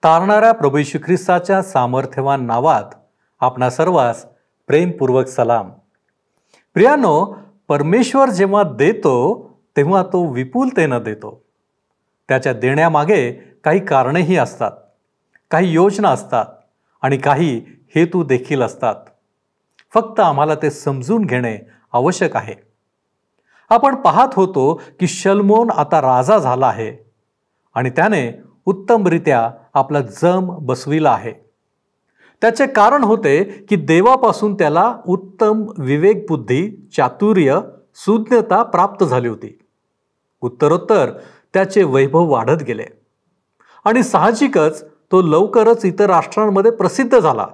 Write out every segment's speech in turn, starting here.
तारणाऱ्या प्रभू येशू ख्रिस्ताच्या सामर्थ्यवान नावात आपणा सर्वांस प्रेमपूर्वक सलाम. प्रियानो, परमेश्वर जेव्हा देतो तेव्हा तो विपुलतेनं देतो. त्याच्या देण्यामागे काही कारणेही असतात, काही योजना असतात आणि काही हेतू देखील असतात. फक्त आम्हाला ते समजून घेणे आवश्यक आहे. आपण पाहत होतो की शलमोन आता राजा झाला आहे आणि त्याने उत्तमरित्या आपला जम बसविला आहे. त्याचे कारण होते की देवापासून त्याला उत्तम विवेकबुद्धी, चातुर्य, सुज्ञता प्राप्त झाली होती. उत्तरोत्तर त्याचे वैभव वाढत गेले आणि साहजिकच तो लवकरच इतर राष्ट्रांमध्ये प्रसिद्ध झाला.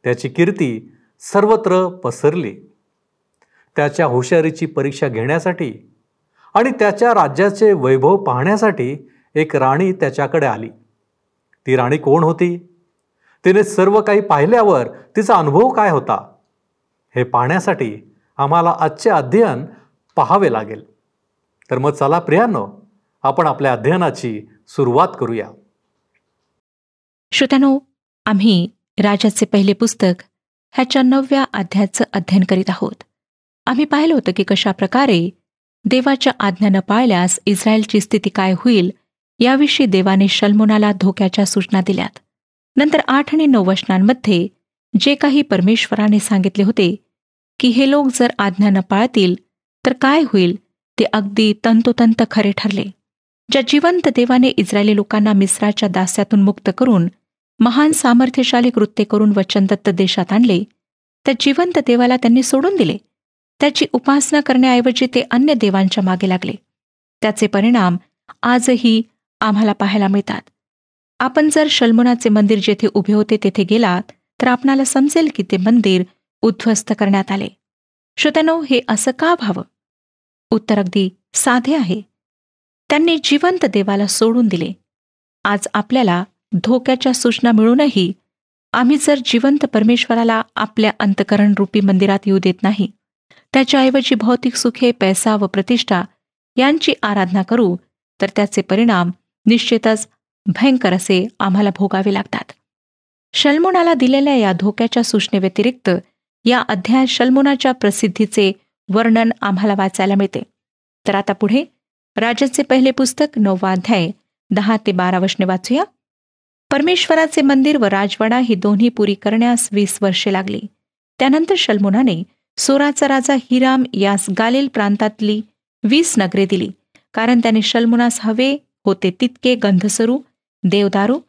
त्याची कीर्ती सर्वत्र पसरली. त्याच्या हुशारीची परीक्षा घेण्यासाठी आणि त्याच्या राज्याचे वैभव पाहण्यासाठी एक राणी त्याच्याकडे आली. ती राणी कोण होती? तिने सर्व काही पाहिल्यावर तिचा अनुभव काय होता? हे पाहण्यासाठी आम्हाला आजचे अध्ययन पाहावे लागेल. तर मग चला प्रियांनो, आपण आपल्या अध्ययनाची सुरुवात करूया. श्रोत्यानो, आम्ही राजाचे पहिले पुस्तक ह्याच्या 9व्या अध्यायाचं अध्ययन करीत आहोत. आम्ही पाहिलं होतं की कशा प्रकारे देवाच्या आज्ञा न पाळल्यास इस्रायलची स्थिती काय होईल याविषयी देवाने शलमोनाला धोक्याच्या सूचना दिल्यात. नंतर 8 आणि 9 वचनांमध्ये जे काही परमेश्वराने सांगितले होते की हे लोक जर आज्ञा न पाळतील तर काय होईल ते अगदी तंतोतंत खरे ठरले. ज्या जिवंत देवाने इस्रायली लोकांना मिस्राच्या दास्यातून मुक्त करून महान सामर्थ्यशाली कृत्य करून वचनदत्त देशात आणले, त्या जिवंत देवाला त्यांनी सोडून दिले. त्याची उपासना करण्याऐवजी ते अन्य देवांच्या मागे लागले. त्याचे परिणाम आजही आम्हाला पाहायला मिळतात. आपण जर शलमोनाचे मंदिर जेथे उभे होते तेथे गेलात तर आपणाला समजेल की ते मंदिर उद्ध्वस्त करण्यात आले. श्रोत्यानो, हे असं का व्हावं? उत्तर अगदी साधे आहे. त्यांनी जिवंत देवाला सोडून दिले. आज आपल्याला धोक्याच्या सूचना मिळूनही आम्ही जर जिवंत परमेश्वराला आपल्या अंतःकरण रूपी मंदिरात येऊ देत नाही, त्याच्याऐवजी भौतिक सुखे, पैसा व प्रतिष्ठा यांची आराधना करू तर त्याचे परिणाम निश्चितच भयंकर असे आम्हाला भोगावे लागतात. शलमोनाला दिलेल्या या धोक्याच्या सूचनेव्यतिरिक्त या अध्यायात शलमोनाच्या प्रसिद्धीचे वर्णन आम्हाला वाचायला मिळते. तर आता पुढे राजाचे पहिले पुस्तक 9वा अध्याय 10 ते 12 वचने वाचूया. परमेश्वराचे मंदिर व राजवाडा ही दोन्ही पुरी करण्यास 20 वर्षे लागली. त्यानंतर शलमोनाने सोराचा राजा हिराम यास गालील प्रांतातली 20 नगरे दिली, कारण त्याने शलमोनास हवे होते तितके गंधसरू, देवदारू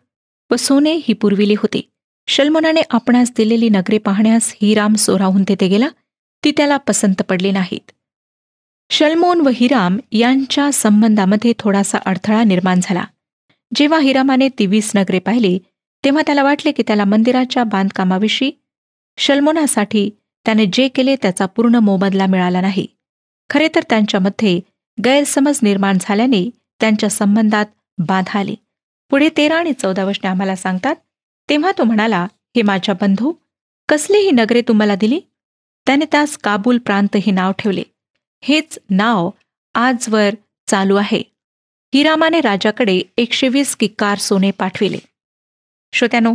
व सोने ही पुरविली होती. शलमोनाने आपणास दिलेली नगरे पाहण्यास हिराम सोराहून तेथे गेला. ती त्याला पसंत पडली नाहीत. शलमोन व हिराम यांच्या संबंधामध्ये थोडासा अडथळा निर्माण झाला. जेव्हा हिरामाने ती 20 नगरे पाहिली तेव्हा त्याला वाटले की त्याला मंदिराच्या बांधकामाविषयी शलमोनासाठी त्याने जे केले त्याचा पूर्ण मोबदला मिळाला नाही. खरे तर त्यांच्यामध्ये गैरसमज निर्माण झाल्याने त्यांच्या संबंधात बाधा आली. पुढे 13 आणि 14 वचने आम्हाला सांगतात, तेव्हा तो म्हणाला, हे माझ्या बंधू, कसली ही नगरे तुम्हाला दिली? त्याने त्यास काबूल प्रांत हे नाव ठेवले. हेच नाव आजवर चालू आहे. हिरामाने राजाकडे 120 किक्कार सोने पाठविले. श्रोत्यानो,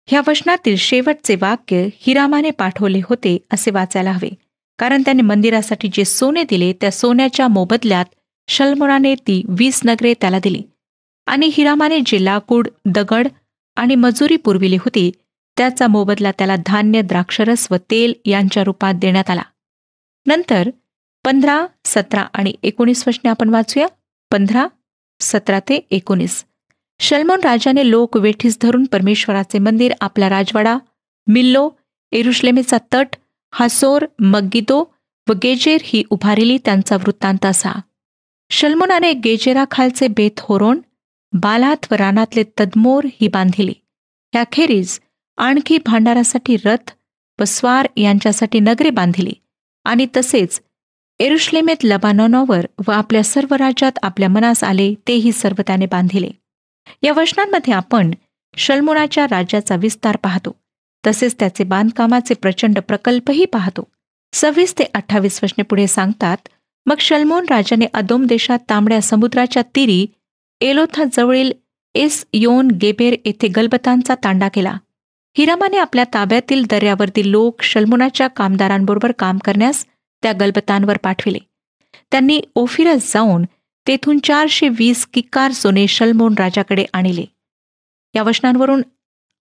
ह्या वचनातील शेवटचे वाक्य हिरामाने पाठवले होते असे वाचायला हवे, कारण त्याने मंदिरासाठी जे सोने दिले त्या सोन्याच्या मोबदल्यात शलमोनाने ती 20 नगरे त्याला दिली आणि हिरामाने जे लाकूड, दगड आणि मजुरी पुरविली होती त्याचा मोबदला त्याला धान्य, द्राक्षरस व तेल यांच्या रूपात देण्यात आला. नंतर 15, 17 आणि 19 वचने आपण वाचूया. 15, 17 ते 19. शलमोन राजाने लोक वेठीस धरून परमेश्वराचे मंदिर, आपला राजवाडा, मिल्लो, यरुशलेमेचा तट, हासोर, मग्गिदो व गेजेर ही उभारिली. त्यांचा वृत्तांत असा. शलमोनाने गेजेराखालचे बेत होरोन, बालात व रानातले तदमोर ही बांधिली. ह्याखेरीज आणखी भांडारासाठी रथ व स्वार यांच्यासाठी नगरे बांधिली आणि तसेच यरुशलेमेत लबानोनावर व आपल्या सर्व राज्यात आपल्या मनास आले तेही सर्व त्याने बांधिले. या वचनांमध्ये आपण शलमोनाच्या राज्याचा विस्तार पाहतो, तसेच त्याचे बांधकामाचे प्रचंड प्रकल्पही पाहतो. 26 ते 28 वचने पुढे सांगतात, मग शलमोन राजाने अदोम देशात तांबड्या समुद्राच्या तीरी एलोथा जवळील एस योन गेबेर येथे गलबतांचा तांडा केला. हिरामाने आपल्या ताब्यातील दर्यावरती लोक शल्मोनाच्या कामदारांबरोबर काम करण्यास त्या गलबतांवर पाठविले. त्यांनी ओफिरात जाऊन तेथून 420 किक्कार सोने शल्मोन राजाकडे आणले. या वचनांवरून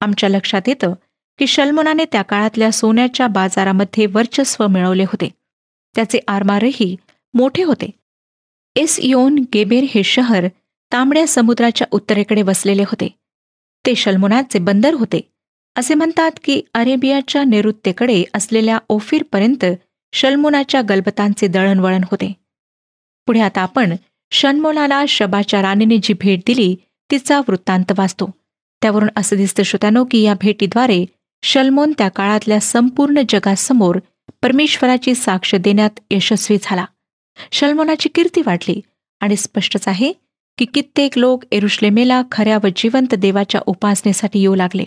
आमच्या लक्षात येतं की शल्मोनाने त्या काळातल्या सोन्याच्या बाजारामध्ये वर्चस्व मिळवले होते. त्याचे आरमारही मोठे होते. एसयोन गेबेर हे शहर तांबड्या समुद्राच्या उत्तरेकडे वसलेले होते. ते शल्मोनाचे बंदर होते. असे म्हणतात की अरेबियाच्या नैऋत्येकडे असलेल्या ओफिरपर्यंत शल्मोनाच्या गलबतांचे दळणवळण होते. पुढे आता आपण शल्मोनाला शबाच्या राणीने जी भेट दिली तिचा वृत्तांत वाचतो. त्यावरून असं दिसतं श्रोत्यानो की या भेटीद्वारे शल्मोन त्या काळातल्या संपूर्ण जगासमोर परमेश्वराची साक्ष देण्यात यशस्वी झाला. शल्मोनाची कीर्ती वाढली आणि स्पष्टच आहे की कित्येक लोक यरुश्लेमेला खऱ्या व जिवंत देवाच्या उपासनेसाठी येऊ लागले.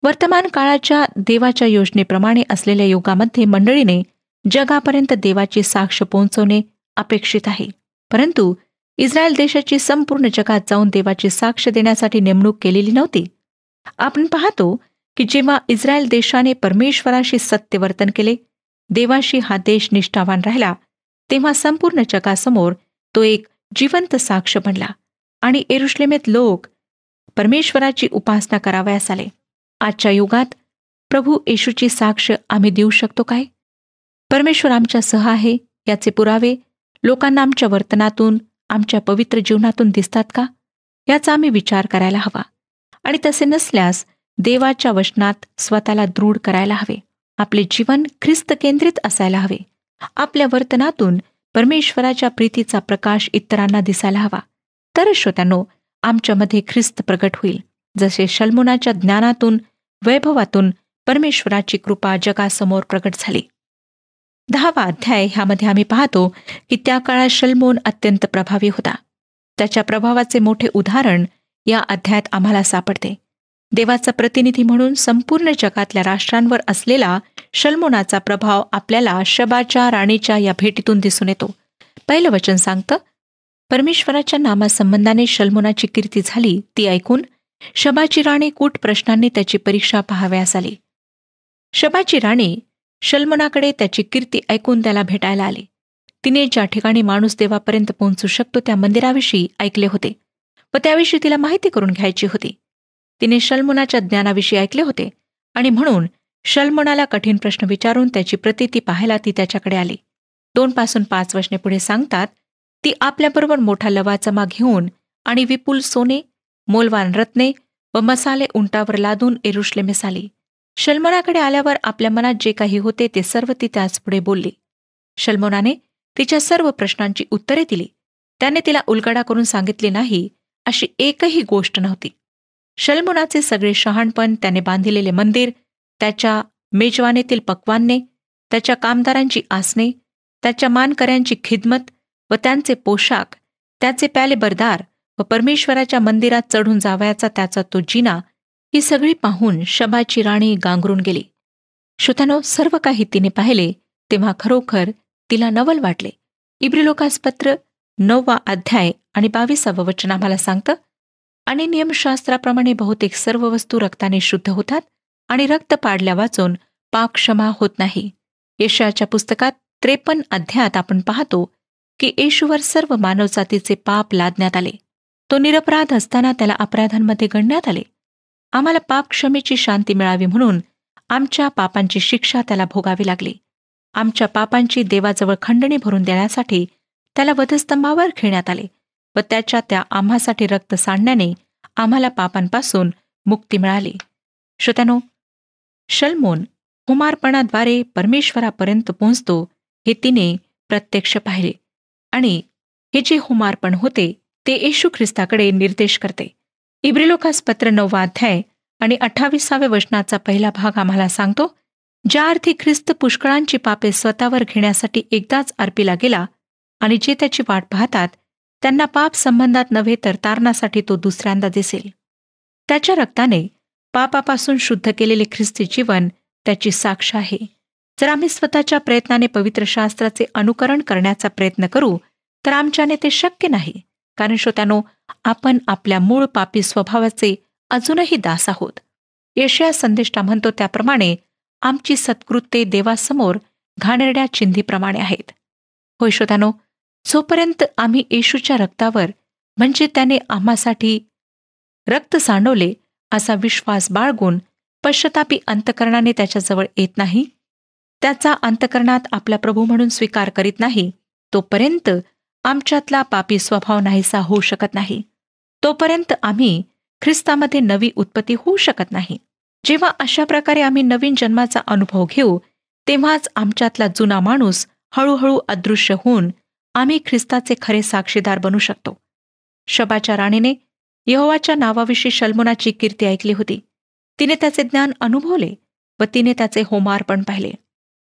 वर्तमान काळाच्या देवाच्या योजनेप्रमाणे असलेल्या युगामध्ये मंडळीने जगापर्यंत देवाची साक्ष पोहोचवणे अपेक्षित आहे. परंतु इस्रायल देशाची संपूर्ण जगात जाऊन देवाची साक्ष देण्यासाठी नेमणूक केलेली नव्हती. आपण पाहतो की जेव्हा इस्रायल देशाने परमेश्वराशी सत्य वर्तन केले, देवाशी हा देश निष्ठावान राहिला, तेव्हा संपूर्ण जगासमोर तो एक जिवंत साक्ष बनला आणि यरुश्लेमेत लोक परमेश्वराची उपासना करावयास आले. आजच्या युगात प्रभू येशूची साक्ष आम्ही देऊ शकतो काय? परमेश्वर आमच्या सह आहे याचे पुरावे लोकांना आमच्या वर्तनातून, आमच्या पवित्र जीवनातून दिसतात का? याचा आम्ही विचार करायला हवा. आणि तसे नसल्यास देवाच्या वचनात स्वतःला दृढ करायला हवे. आपले जीवन ख्रिस्त केंद्रित असायला हवे. आपल्या वर्तनातून परमेश्वराच्या प्रीतीचा प्रकाश इतरांना दिसायला हवा. तर श्रोत्यांनो, आमच्यामध्ये ख्रिस्त प्रगट होईल. जसे शल्मोनाच्या ज्ञानातून, वैभवातून परमेश्वराची कृपा जगासमोर प्रगट झाली. 10वा अध्याय ह्यामध्ये आम्ही पाहतो की त्या काळात शल्मोन अत्यंत प्रभावी होता. त्याच्या प्रभावाचे मोठे उदाहरण या अध्यायात आम्हाला सापडते. देवाचा प्रतिनिधी म्हणून संपूर्ण जगातल्या राष्ट्रांवर असलेला शल्मोनाचा प्रभाव आपल्याला शबाच्या राणीच्या या भेटीतून दिसून येतो. पहिलं वचन सांगतं, परमेश्वराच्या नामासंबंधाने शल्मोनाची कीर्ती झाली ती ऐकून शबाची राणी कूट प्रश्नांनी त्याची परीक्षा पाहाव्यास आली. शबाची राणी शल्मोनाकडे त्याची कीर्ती ऐकून त्याला भेटायला आली. तिने ज्या ठिकाणी माणूस देवापर्यंत पोहोचू शकतो त्या मंदिराविषयी ऐकले होते व त्याविषयी तिला माहिती करून घ्यायची होती. तिने शल्मोनाच्या ज्ञानाविषयी ऐकले होते आणि म्हणून शल्मोनाला कठीण प्रश्न विचारून त्याची प्रतीती पाहायला ती त्याच्याकडे आली. 2-5 वचने पुढे सांगतात, ती आपल्याबरोबर मोठा लवाजमा घेऊन आणि विपुल सोने, मोलवान रत्ने व मसाले उंटावर लादून यरुश्लेमेस आली. शल्मोनाकडे आल्यावर आपल्या मनात जे काही होते ते सर्व ती त्याच पुढे बोलली. शल्मोनाने तिच्या सर्व प्रश्नांची उत्तरे दिली. त्याने तिला उलगडा करून सांगितले नाही अशी एकही गोष्ट नव्हती. शल्मोनाचे सगळे शहाणपण, त्याने बांधिलेले मंदिर, त्याच्या मेजवानीतील पक्वान्ने, त्याच्या कामदारांची आसने, त्याच्या मानकऱ्यांची खिदमत व त्यांचे पोशाख, त्याचे प्याले बरदार व परमेश्वराच्या मंदिरात चढून जावयाचा त्याचा तो जिना, ही सगळी पाहून शबाची राणी गांगरून गेली. श्रोत्यानो, सर्व काही तिने पाहिले तेव्हा खरोखर तिला नवल वाटले. इब्रिलोकासपत्र 9वा अध्याय आणि 22वे वचन आम्हाला सांगतं, आणि नियमशास्त्राप्रमाणे बहुतेक सर्व वस्तू रक्ताने शुद्ध होतात आणि रक्त पाडल्या वाचून पाप क्षमा होत नाही. यशायाच्या पुस्तकात 53 अध्यायात आपण पाहतो की येशूवर सर्व मानवजातीचे पाप लादण्यात आले. तो निरपराध असताना त्याला अपराधांमध्ये गणण्यात आले. आम्हाला पापक्षमेची शांती मिळावी म्हणून आमच्या पापांची शिक्षा त्याला भोगावी लागली. आमच्या पापांची देवाजवळ खंडणी भरून देण्यासाठी त्याला वधस्तंभावर खेळण्यात आले व त्याच्या त्या आम्हासाठी रक्त सांडण्याने आम्हाला पापांपासून मुक्ती मिळाली. श्रोत्यानो, शल्मोन हुमारपणाद्वारे परमेश्वरापर्यंत पोहोचतो हे तिने प्रत्यक्ष पाहिले आणि हे जे हुमारपण होते ते येशू ख्रिस्ताकडे निर्देश करते. इब्रिलोकासपत्र 9वा अध्याय आणि 28व्या वचनाचा पहिला भाग आम्हाला सांगतो, ज्या अर्थी ख्रिस्त पुष्कळांची पापे स्वतःवर घेण्यासाठी एकदाच अर्पिला गेला आणि जे त्याची वाट पाहतात त्यांना पाप संबंधात नव्हे तर तारणासाठी तो दुसऱ्यांदा दिसेल. त्याच्या रक्ताने पापापासून शुद्ध केलेले ख्रिस्ती जीवन त्याची साक्ष आहे. जर आम्ही स्वतःच्या प्रयत्नाने पवित्र शास्त्राचे अनुकरण करण्याचा प्रयत्न करू तर आमच्याने ते शक्य नाही. कारण श्रोत्यानो, आपण आपल्या मूळ पापी स्वभावाचे अजूनही दास आहोत. यशाया संदेष्टा म्हणतो त्याप्रमाणे आमची सत्कृत्ये देवासमोर घाणेरड्या चिंधीप्रमाणे आहेत. होय श्रोतानो, जोपर्यंत आम्ही येशूच्या रक्तावर म्हणजे त्याने आम्हासाठी रक्त सांडवले असा विश्वास बाळगून पश्चातापी अंतकरणाने त्याच्याजवळ येत नाही, त्याचा अंतकरणात आपला प्रभू म्हणून स्वीकार करीत नाही, तोपर्यंत आमच्यातला पापी स्वभाव नाहीसा होऊ शकत नाही. तोपर्यंत आम्ही ख्रिस्तामध्ये नवी उत्पत्ती होऊ शकत नाही. जेव्हा अशा प्रकारे आम्ही नवीन जन्माचा अनुभव घेऊ, तेव्हाच आमच्यातला जुना माणूस हळूहळू अदृश्य होऊन आम्ही ख्रिस्ताचे खरे साक्षीदार बनू शकतो. शबाच्या राणीने यहोवाच्या नावाविषयी शल्मोनाची कीर्ती ऐकली होती. तिने त्याचे ज्ञान अनुभवले व तिने त्याचे होमार्पण पाहिले.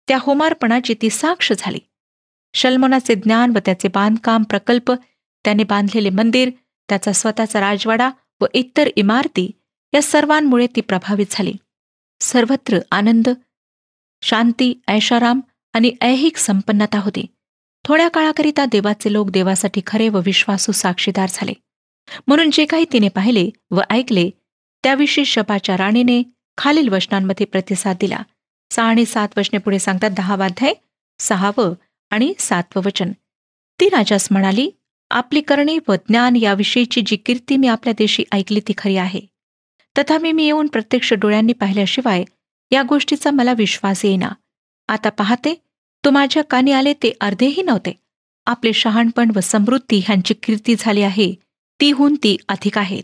त्या होमार्पणाची ती साक्ष झाली. शल्मोनाचे ज्ञान व त्याचे बांधकाम प्रकल्प, त्याने बांधलेले मंदिर, त्याचा स्वतःचा राजवाडा व इतर इमारती, या सर्वांमुळे ती प्रभावित झाली. सर्वत्र आनंद, शांती, ऐशाराम आणि ऐहिक संपन्नता होती. थोड्या काळाकरिता देवाचे लोक देवासाठी खरे व विश्वासू साक्षीदार झाले. म्हणून जे काही तिने पाहिले व ऐकले त्याविषयी शबाच्या राणीने खालील वचनांमध्ये प्रतिसाद दिला. 6 आणि 7 वचने पुढे सांगतात. 10वा अध्याय 6 आणि 7 वचन. ती राजास म्हणाली, आपली करणी व ज्ञान याविषयीची जी कीर्ती मी आपल्या देशी ऐकली ती खरी आहे. तथापि मी येऊन प्रत्यक्ष डोळ्यांनी पाहिल्याशिवाय या गोष्टीचा मला विश्वास येईना. आता पाहते, तो माझ्या कानी आले ते अर्धेही नव्हते. आपले शहाणपण व समृद्धी ह्यांची कीर्ती झाली आहे, तीहून ती अधिक आहेत.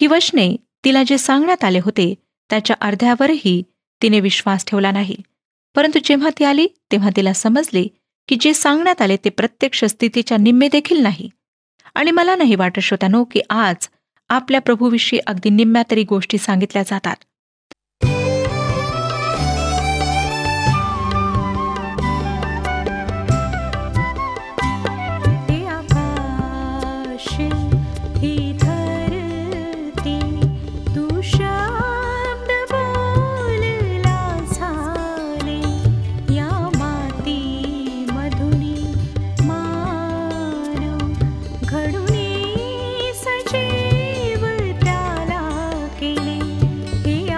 ही वचने तिला जे सांगण्यात आले होते त्याच्या अर्ध्यावरही तिने विश्वास ठेवला नाही. परंतु जेव्हा ती आली तेव्हा तिला समजले की जे सांगण्यात आले ते प्रत्यक्ष स्थितीच्या निम्मे देखील नाही. आणि मला नाही वाटत श्रोत्यानो की आज आपल्या प्रभूविषयी अगदी निम्म्या तरी गोष्टी सांगितल्या जातात. घडून सजीव त्याला केले, हे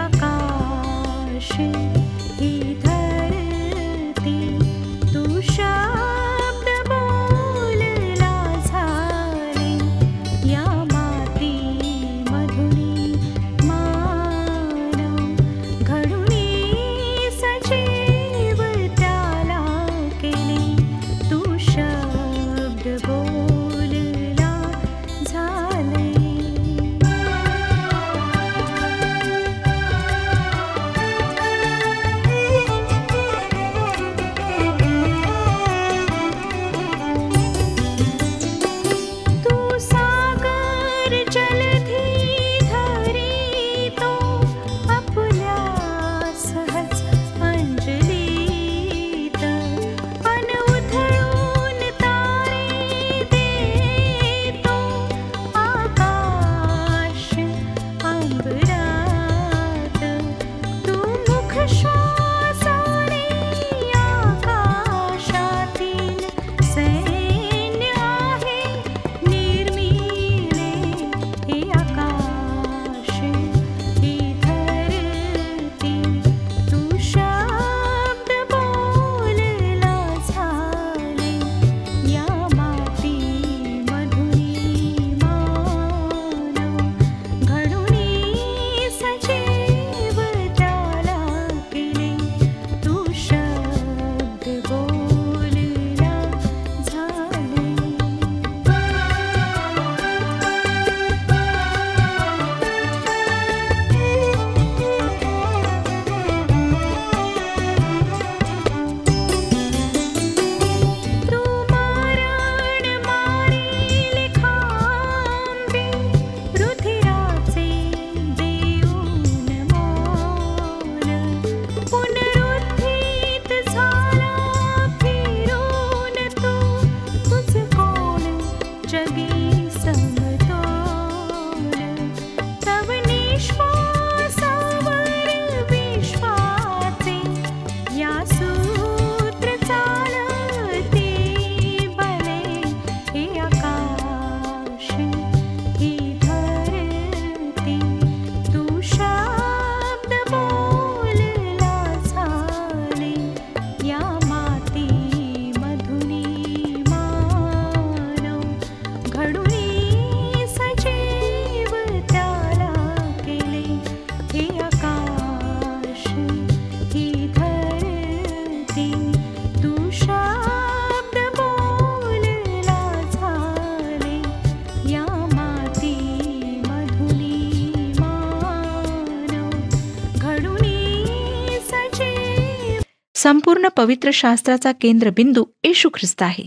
संपूर्ण पवित्र शास्त्राचा केंद्रबिंदू येशू ख्रिस्त आहे.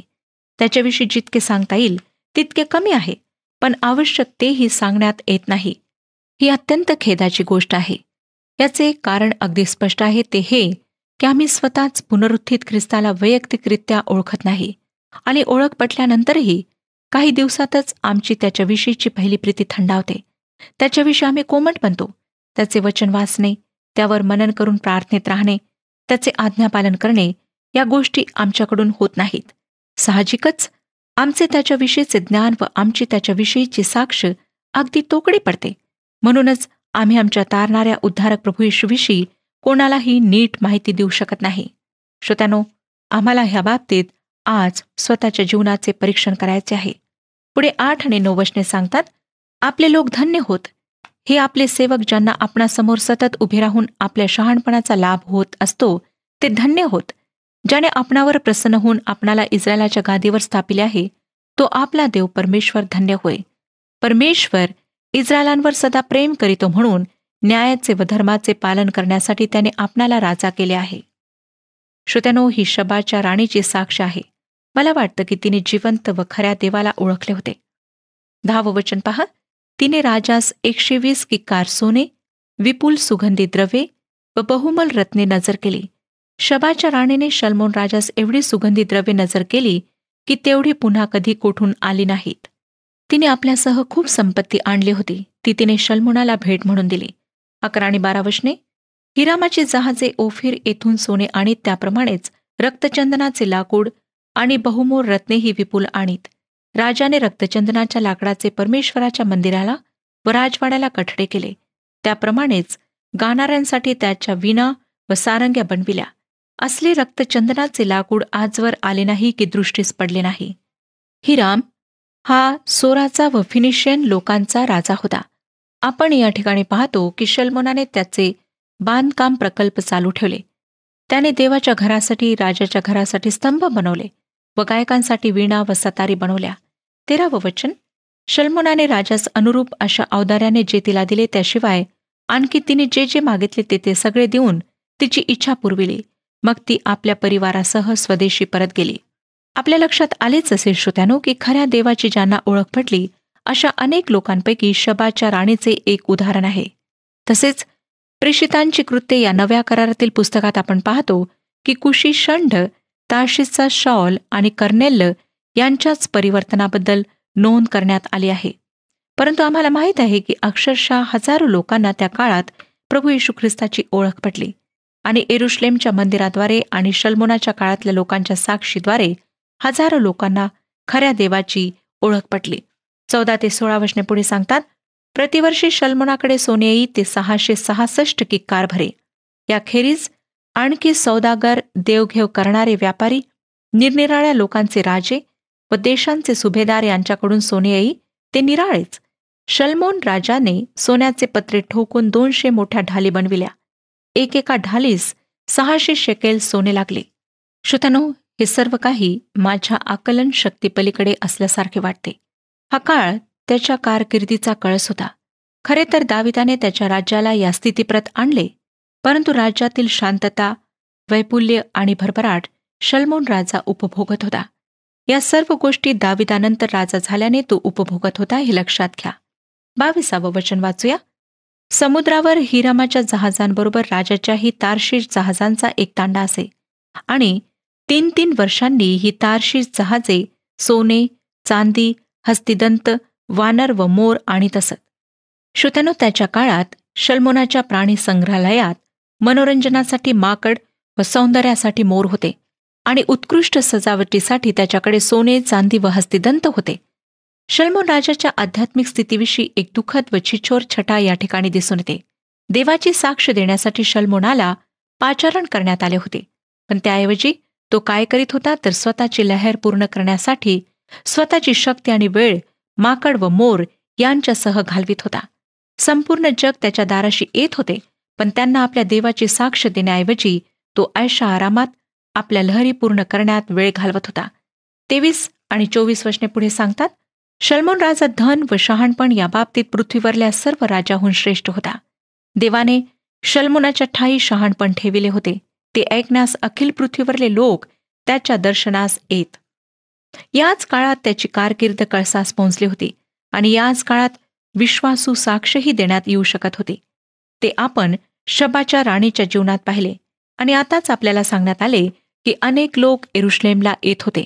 त्याच्याविषयी जितके सांगता येईल तितके कमी आहे, पण आवश्यक तेही सांगण्यात येत नाही. ही अत्यंत खेदाची गोष्ट आहे. याचे एक कारण अगदी स्पष्ट आहे, ते हे की आम्ही स्वतःच पुनरुत्थित ख्रिस्ताला वैयक्तिकरित्या ओळखत नाही आणि ओळख पटल्यानंतरही काही दिवसातच आमची त्याच्याविषयीची पहिली प्रीती थंडावते. त्याच्याविषयी आम्ही कोमट बनतो. त्याचे वचन वाचणे, त्यावर मनन करून प्रार्थनेत राहणे, त्याचे आज्ञापालन करणे या गोष्टी आमच्याकडून होत नाहीत. साहजिकच आमचे त्याच्याविषयीचे ज्ञान व आमची त्याच्याविषयीची साक्ष अगदी तोकडी पडते. म्हणूनच आम्ही आमच्या तारणाऱ्या उद्धारक प्रभू येशूविषयी कोणालाही नीट माहिती देऊ शकत नाही. श्रोत्यानो, आम्हाला ह्या बाबतीत आज स्वतःच्या जीवनाचे परीक्षण करायचे आहे. पुढे 8 आणि 9 वचने सांगतात, आपले लोक धन्य होत, हे आपले सेवक ज्यांना आपणासमोर सतत उभे राहून आपल्या शहाणपणाचा लाभ होत असतो, ते धन्य होत. ज्याने आपणावर प्रसन्न होऊन आपणाला इस्रायलाच्या गादीवर स्थापिले आहे, तो आपला देव परमेश्वर धन्य होय. परमेश्वर इस्रायलांवर सदा प्रेम करीतो, म्हणून न्यायाचे व धर्माचे पालन करण्यासाठी त्याने आपणाला राजा केले आहे. श्रोत्यानो, ही शबाच्या राणीची साक्ष आहे. मला वाटतं की तिने जिवंत व खऱ्या देवाला ओळखले होते. 10 वचन पहा, तिने राजास 120 किक्कार सोने, विपुल सुगंधी द्रव्ये व बहुमल रत्ने नजर केली. शबाच्या राणीने शल्मोन राजास एवढी सुगंधी द्रव्ये नजर केली की तेवढी पुन्हा कधी कोठून आली नाहीत. तिने आपल्यासह खूप संपत्ती आणली होती. ती तिने शल्मोनाला भेट म्हणून दिली. 11 आणि 12 वचने, हिरामाची जहाजे ओफीर येथून सोने आणीत, त्याप्रमाणेच रक्तचंदनाचे लाकूड आणि बहुमोल रत्नेही विपुल आणीत. राजाने रक्तचंदनाच्या लाकडाचे परमेश्वराच्या मंदिराला व राजवाड्याला कठडे केले. त्याप्रमाणेच गाणाऱ्यांसाठी त्याच्या वीणा व सारंग्या बनविल्या. असले रक्तचंदनाचे लाकूड आजवर आले नाही की दृष्टीस पडले नाही. हिराम हा सोराचा व फिनिशियन लोकांचा राजा होता. आपण या ठिकाणी पाहतो की शल्मोनाने त्याचे बांधकाम प्रकल्प चालू ठेवले. त्याने देवाच्या घरासाठी, राजाच्या घरासाठी स्तंभ बनवले व गायकांसाठी वीणा व सतारी बनवल्या. 13 वचन, शल्मोनाने राजास अनुरूप अशा औदार्याने जे तिला दिले, त्याशिवाय आणखी तिने जे जे मागितले ते सगळे देऊन तिची इच्छा पुरविली. मग ती आपल्या परिवारासह स्वदेशी परत गेली. आपल्या लक्षात आलेच असेल श्रोत्यानो की खऱ्या देवाची ज्यांना ओळख पटली अशा अनेक लोकांपैकी शबाच्या राणीचे एक उदाहरण आहे. तसेच प्रेषितांची कृत्ये या नव्या करारातील पुस्तकात आपण पाहतो की कुशी षंड, तार्शिसचा शॉल आणि कर्नेल्य यांच्याच परिवर्तनाबद्दल नोंद करण्यात आली आहे. परंतु आम्हाला माहीत आहे की अक्षरशः हजारो लोकांना त्या काळात प्रभू येशू ख्रिस्ताची ओळख पटली आणि येरुशलेमच्या मंदिराद्वारे आणि शल्मोनाच्या काळातल्या लोकांच्या साक्षीद्वारे हजारो लोकांना खऱ्या देवाची ओळख पटली. 14 ते 16 वचने पुढे सांगतात, प्रतिवर्षी शल्मोनाकडे सोने येई, ते 666 किक्कार भरे. याखेरीज आणखी सौदागर, देवघेव करणारे व्यापारी, निरनिराळ्या लोकांचे राजे व देशांचे सुभेदार यांच्याकडून सोने येई, ते निराळेच. शल्मोन राजाने सोन्याचे पत्रे ठोकून 200 मोठ्या ढाली बनविल्या. एकेका ढालीस 600 शेकेल सोने लागले. श्रोत्यानो, हे सर्व काही माझ्या आकलन शक्तीपलीकडे असल्यासारखे वाटते. हा काळ त्याच्या कारकिर्दीचा कळस होता. खरे तर दाविदाने त्याच्या राज्याला या स्थितीप्रत आणले, परंतु राज्यातील शांतता, वैपुल्य आणि भरभराट शल्मोन राजा उपभोगत होता. या सर्व गोष्टी दाविदानंतर राजा झाल्याने तो उपभोगत होता, हे लक्षात घ्या. 22 वचन वाचूया. समुद्रावर हिरामाच्या जहाजांबरोबर राजाच्याही तार्शीश जहाजांचा एक तांडा असे आणि 3 वर्षांनी ही तार्शीश जहाजे सोने, चांदी, हस्तिदंत, वानर व मोर आणीत असत. श्रोत्यानो, त्याच्या काळात शल्मोनाच्या प्राणी संग्रहालयात मनोरंजनासाठी माकड व सौंदर्यासाठी मोर होते आणि उत्कृष्ट सजावटीसाठी त्याच्याकडे सोने, चांदी व हस्तिदंत होते. शल्मोन राजाच्या आध्यात्मिक स्थितीविषयी एक दुःखद व छिछोर छटा या ठिकाणी दिसून येते. देवाची साक्ष देण्यासाठी शल्मोनाला पाचारण करण्यात आले होते, पण त्याऐवजी तो काय करीत होता तर स्वतःची लहर पूर्ण करण्यासाठी स्वतःची शक्ती आणि वेळ माकड व मोर यांच्यासह घालवित होता. संपूर्ण जग त्याच्या दाराशी येत होते, पण त्यांना आपल्या देवाची साक्ष देण्याऐवजी तो ऐशा आरामात आपल्या लहरी पूर्ण करण्यात वेळ घालवत होता. 23 आणि 24 वचने पुढे सांगतात, शल्मोन राजा धन व शहाणपण या बाबतीत पृथ्वीवरल्या सर्व राजाहून श्रेष्ठ होता. देवाने शल्मोनाच्या ठायी शहाणपण ठेविले होते, ते ऐकण्यास अखिल पृथ्वीवरले लोक त्याच्या दर्शनास येत. याच काळात त्याची कारकीर्द कळसास पोहोचली होती आणि याच काळात विश्वासू साक्षही देण्यात येऊ शकत होती. ते आपण शबाच्या राणीच्या जीवनात पाहिले आणि आताच आपल्याला सांगण्यात आले की अनेक लोक यरुशलेमला येत होते.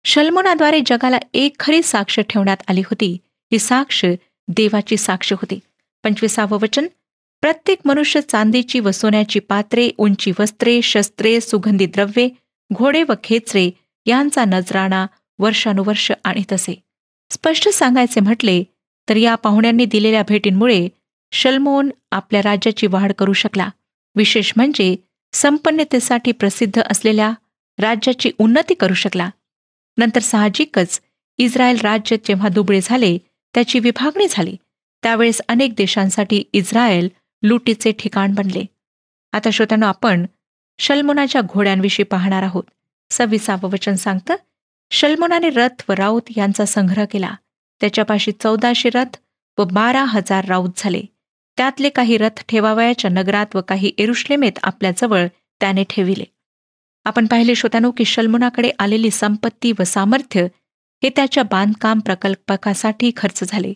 शल्मोनाद्वारे जगाला एक खरी साक्ष ठेवण्यात आली होती. ही साक्ष देवाची साक्ष होती. 25वे वचन, प्रत्येक मनुष्य चांदीची व सोन्याची पात्रे, उंची वस्त्रे, शस्त्रे, सुगंधी द्रव्ये, घोडे व खेचरे यांचा नजराणा वर्षानुवर्ष आणीत असे. स्पष्ट सांगायचे म्हटले तर या पाहुण्यांनी दिलेल्या भेटींमुळे शल्मोन आपल्या राज्याची वाढ करू शकला. विशेष म्हणजे संपन्नतेसाठी प्रसिद्ध असलेल्या राज्याची उन्नती करू शकला. नंतर साहजिकच इस्रायल राज्य जेव्हा दुबळे झाले, त्याची विभागणी झाली, त्यावेळेस अनेक देशांसाठी इस्रायल लुटीचे ठिकाण बनले. आता श्रोत्यांनो, आपण शल्मोनाच्या घोड्यांविषयी पाहणार आहोत. 26वे वचन सांगतं, शल्मोनाने रथ व राऊत यांचा संग्रह केला. त्याच्यापाशी 1400 रथ व 12,000 राऊत झाले. त्यातले काही रथ ठेवावयाच्या नगरात व काही यरुशलेमेत आपल्याजवळ त्याने ठेविले. आपण पाहिले श्रोत्यांनो की शल्मोनाकडे आलेली संपत्ती व सामर्थ्य हे त्याच्या बांधकाम प्रकल्पकासाठी खर्च झाले.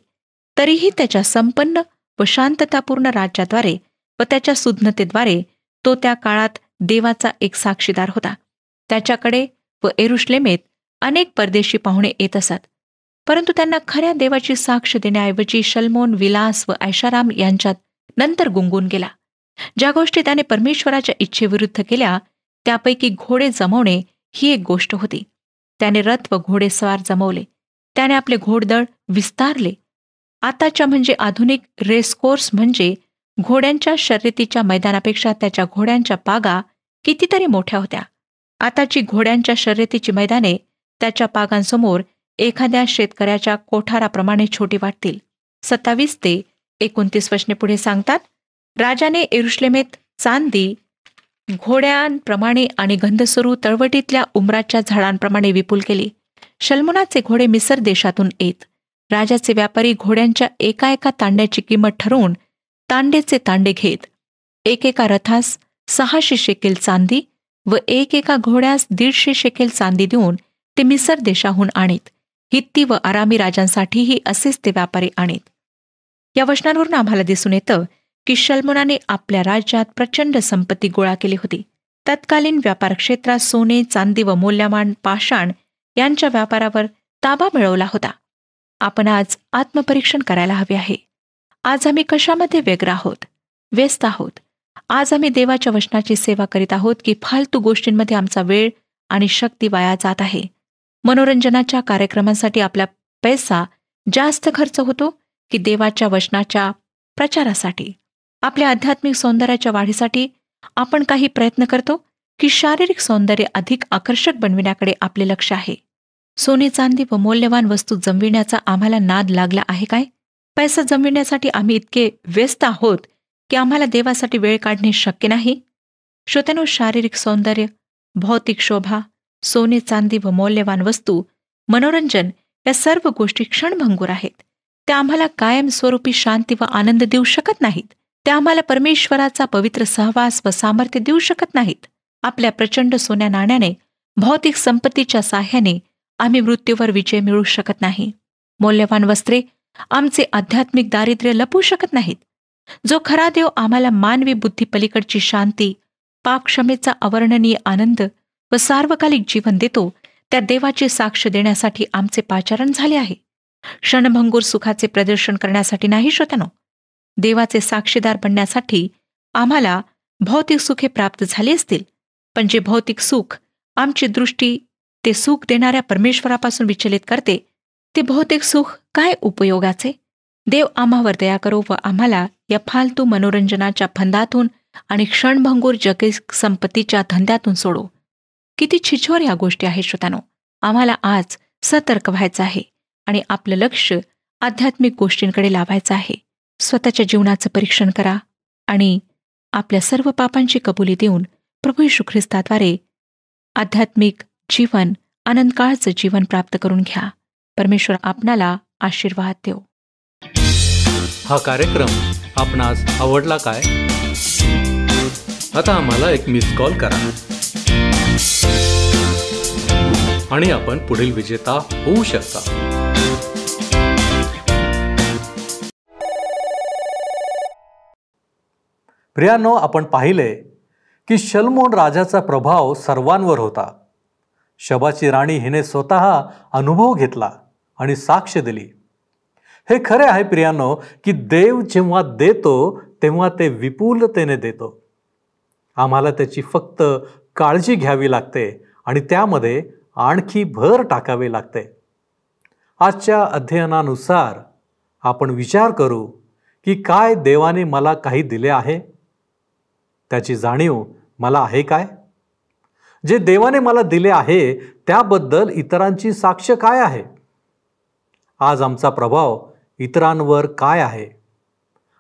तरीही त्याच्या संपन्न व शांततापूर्ण राज्याद्वारे व त्याच्या सुज्ञतेद्वारे तो त्या काळात देवाचा एक साक्षीदार होता. त्याच्याकडे व यरुशलेमेत अनेक परदेशी पाहुणे येत असत, परंतु त्यांना खऱ्या देवाची साक्ष देण्याऐवजी शल्मोन विलास व ऐशाराम यांच्यात नंतर गुंगून गेला. ज्या गोष्टी त्याने परमेश्वराच्या इच्छेविरुद्ध केल्या त्यापैकी घोडे जमवणे ही एक गोष्ट होती. त्याने रथ व घोडेस्वार जमवले. त्याने आपले घोडदळ विस्तारले. आताच्या म्हणजे आधुनिक रेसकोर्स म्हणजे घोड्यांच्या शर्यतीच्या मैदानापेक्षा त्याच्या घोड्यांच्या पागा कितीतरी मोठ्या होत्या. आताची घोड्यांच्या शर्यतीची मैदाने त्याच्या पागांसमोर एखाद्या शेतकऱ्याच्या कोठाराप्रमाणे छोटी वाटतील. 27 ते 29 वचने पुढे सांगतात, राजाने यरुशलेमेत चांदी घोड्यांप्रमाणे आणि गंधसरू तळवटीतल्या उमराच्या झाडांप्रमाणे विपुल केली. शल्मोनाचे घोडे मिसर देशातून येत. राजाचे व्यापारी घोड्यांच्या एका एका तांड्याची किंमत ठरवून तांडेचे तांडे घेत. एकेका रथास 600 शेकेल चांदी व एकेका घोड्यास 150 शेकेल चांदी देऊन ते मिसर देशाहून आणीत. हित्ती व आरामी राजांसाठीही असेच ते व्यापारी आणीत. या वचनांवरून आम्हाला दिसून येतं की शल्मोनाने आपल्या राज्यात प्रचंड संपत्ती गोळा केली होती. तत्कालीन व्यापार क्षेत्रात सोने, चांदी व मौल्यवान पाषाण यांच्या व्यापारावर ताबा मिळवला होता. आपण आज आत्मपरीक्षण करायला हवे आहे. आज आम्ही कशामध्ये व्यग्र आहोत, व्यस्त आहोत? आज आम्ही देवाच्या वचनाची सेवा करीत आहोत की फालतू गोष्टींमध्ये आमचा वेळ आणि शक्ती वाया जात आहे? मनोरंजनाच्या कार्यक्रमांसाठी आपला पैसा जास्त खर्च होतो की देवाच्या वचनाच्या प्रचारासाठी? आपल्या आध्यात्मिक सौंदर्याच्या वाढीसाठी आपण काही प्रयत्न करतो की शारीरिक सौंदर्य अधिक आकर्षक बनविण्याकडे आपले लक्ष आहे? सोने, चांदी व मौल्यवान वस्तू जमविण्याचा आम्हाला नाद लागला आहे काय? पैसा जमविण्यासाठी आम्ही इतके व्यस्त आहोत की आम्हाला देवासाठी वेळ काढणे शक्य नाही? श्रोत्यांनो, शारीरिक सौंदर्य, भौतिक शोभा, सोने, चांदी व मौल्यवान वस्तू, मनोरंजन या सर्व गोष्टी क्षणभंगूर आहेत. त्या आम्हाला कायमस्वरूपी शांती व आनंद देऊ शकत नाहीत. त्या आम्हाला परमेश्वराचा पवित्र सहवास व सामर्थ्य देऊ शकत नाहीत. आपल्या प्रचंड सोन्या नाण्याने, भौतिक संपत्तीच्या साह्याने आम्ही मृत्यूवर विजय मिळवू शकत नाही. मौल्यवान वस्त्रे आमचे आध्यात्मिक दारिद्र्य लपवू शकत नाहीत. जो खरा देव आम्हाला मानवी बुद्धी पलीकडची शांती, पापक्षमेचा अवर्णनीय आनंद व सार्वकालिक जीवन देतो, त्या देवाची साक्ष देण्यासाठी आमचे पाचारण झाले आहे. क्षणभंगूर सुखाचे प्रदर्शन करण्यासाठी नाही श्रोत्यानो. देवाचे साक्षीदार बनण्यासाठी आम्हाला भौतिक सुखे प्राप्त झाली असतील, पण जे भौतिक सुख आमची दृष्टी ते सुख देणाऱ्या परमेश्वरापासून विचलित करते, ते भौतिक सुख काय उपयोगाचे? देव आम्हावर दया करो व आम्हाला या फालतू मनोरंजनाच्या फंदातून आणि क्षणभंगूर जगिक संपत्तीच्या धंद्यातून सोडो. किती छिछोर या गोष्टी आहेत श्रोत्यानो. आम्हाला आज सतर्क व्हायचं आहे आणि आपलं लक्ष आध्यात्मिक गोष्टींकडे लावायचं आहे. स्वतःच्या जीवनाचं परीक्षण करा आणि आपल्या सर्व पापांची कबुली देऊन प्रभू येशू ख्रिस्ताद्वारे आध्यात्मिक जीवन, आनंदकाळचं जीवन प्राप्त करून घ्या. परमेश्वर आपणाला आशीर्वाद देव. हा कार्यक्रम आपणास आवडला काय? आता आम्हाला एक मिस कॉल करा आणि आपण पुढील विजेता होऊ शकता. प्रियानो, आपण पाहिले की शलमोन राजाचा प्रभाव सर्वांवर होता. शबाची राणी हिने स्वतः अनुभव घेतला आणि साक्ष दिली. हे खरे आहे प्रियानो की देव जेव्हा देतो तेव्हा ते विपुलतेने देतो. आम्हाला त्याची फक्त काळजी घ्यावी लागते आणि त्यामध्ये आणखी भर टाकावे लागते. आजच्या अध्ययनानुसार आपण विचार करू की काय देवाने मला काही दिले आहे, त्याची जाणीव मला आहे काय? जे देवाने मला दिले आहे त्याबद्दल इतरांची साक्ष काय आहे? आज आमचा प्रभाव इतरांवर काय आहे?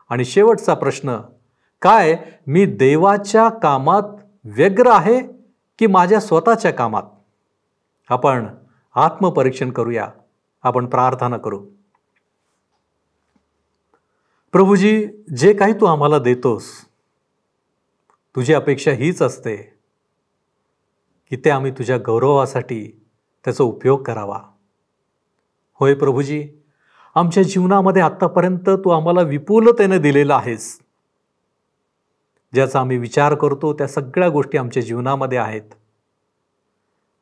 आणि शेवटचा प्रश्न, काय मी देवाच्या कामात व्यग्र आहे की माझ्या स्वतःच्या कामात? आपण आत्मपरीक्षण करूया. आपण प्रार्थना करू. प्रभूजी, जे काही तू आम्हाला देतोस, तुझी अपेक्षा हीच असते की ते आम्ही तुझ्या गौरवासाठी त्याचा उपयोग करावा. होय प्रभूजी, आमच्या जीवनामध्ये आत्तापर्यंत तू आम्हाला विपुलतेने दिलेलं आहेस. ज्याचा आम्ही विचार करतो त्या सगळ्या गोष्टी आमच्या जीवनामध्ये आहेत.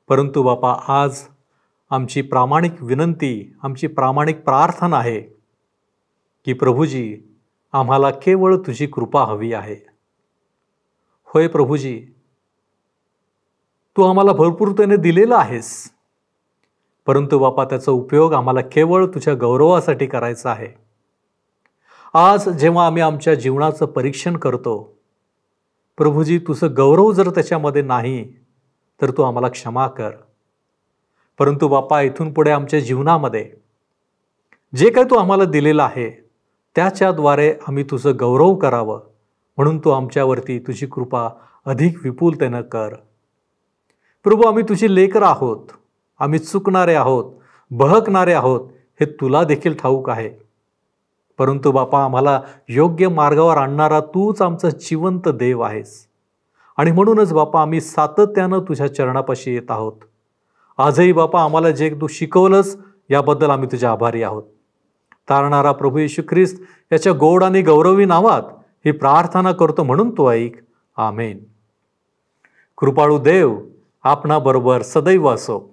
परंतु बापा, आज आमची प्रामाणिक विनंती, आमची प्रामाणिक प्रार्थना आहे की प्रभूजी, आम्हाला केवळ तुझी कृपा हवी आहे. होय प्रभूजी, तू आम्हाला भरपूरतेने दिलेला आहेस, परंतु बापा त्याचा उपयोग आम्हाला केवळ तुझ्या गौरवासाठी करायचा आहे. आज जेव्हा आम्ही आमच्या जीवनाचं परीक्षण करतो, प्रभूजी, तुझं गौरव जर त्याच्यामध्ये नाही तर तू आम्हाला क्षमा कर. परंतु बापा, इथून पुढे आमच्या जीवनामध्ये जे काही तू आम्हाला दिलेलं आहे त्याच्याद्वारे आम्ही तुझं गौरव करावं, म्हणून तू आमच्यावरती तुझी कृपा अधिक विपुलतेनं कर. प्रभू, आम्ही तुझी लेकरं आहोत, आम्ही चुकणारे आहोत, बहकणारे आहोत, हे तुला देखील ठाऊक आहे. परंतु बापा, आम्हाला योग्य मार्गावर आणणारा तूच आमचा जिवंत देव आहेस. आणि म्हणूनच बापा, आम्ही सातत्यानं तुझ्या चरणापाशी येत आहोत. आजही बापा, आम्हाला जे तू शिकवलंस याबद्दल आम्ही तुझे आभारी आहोत. तारणारा प्रभू येशू ख्रिस्त याच्या गोड आणि गौरवी नावात ही प्रार्थना करतो, म्हणून तो ऐक. आमेन. कृपाळू देव आपणाबरोबर सदैव असो.